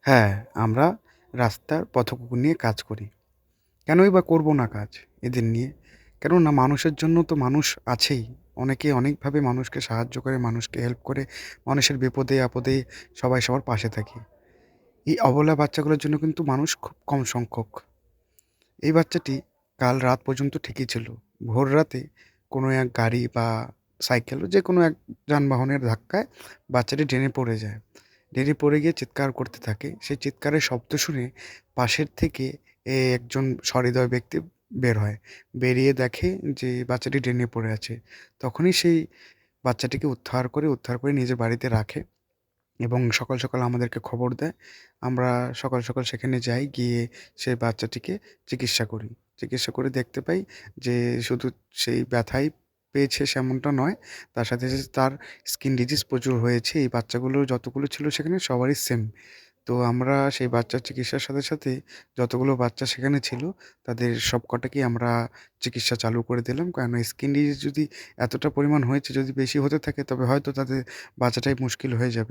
হ্যাঁ, আমরা রাস্তার পথকুকুর নিয়ে কাজ করি। কেনই বা করব না কাজ এদের নিয়ে? কেননা মানুষের জন্য তো মানুষ আছেই। অনেকে অনেকভাবে মানুষকে সাহায্য করে, মানুষকে হেল্প করে, মানুষের বিপদে-আপদে সবাই সবার পাশে থাকে। এই অবলা বাচ্চাগুলোর জন্য কিন্তু মানুষ খুব কম সংখ্যক। এই বাচ্চাটি কাল রাত পর্যন্ত ঠিকই ছিল। ভোর রাতে কোনো এক গাড়ি বা সাইকেল যেকোনো এক যানবাহনের ধাক্কায় বাচ্চাটি ড্রেনে পড়ে যায়। ড্রেনে পড়ে গিয়ে চিৎকার করতে থাকে। সেই চিৎকারের শব্দ শুনে পাশের থেকে একজন সহৃদয় ব্যক্তি বের হয়। বেরিয়ে দেখে যে বাচ্চাটি ড্রেনে পড়ে আছে। তখনই সেই বাচ্চাটিকে উদ্ধার করে নিজের বাড়িতে রাখে এবং সকাল, সকাল আমাদেরকে খবর দেয়। আমরা সকাল, সকাল সেখানে যাই, গিয়ে সেই বাচ্চাটিকে চিকিৎসা করি। চিকিৎসা করে দেখতে পাই যে শুধু সেই ব্যথাই পেয়েছে সেমনটা নয়। তার সাথে, সাথে তার স্কিন ডিজিজ প্রচুর হয়েছে। এই বাচ্চাগুলো যতগুলো ছিল সেখানে সবারই সেম। তো আমরা সেই বাচ্চার চিকিৎসার সাথে, সাথে যতগুলো বাচ্চা সেখানে ছিল তাদের সবকটাকেই আমরা চিকিৎসা চালু করে দিলাম। কারণ স্কিন ডিজিজ যদি এতটা পরিমাণ হয়েছে, যদি বেশি হতে থাকে তবে হয়তো তাদের বাঁচাটাই মুশকিল হয়ে যাবে।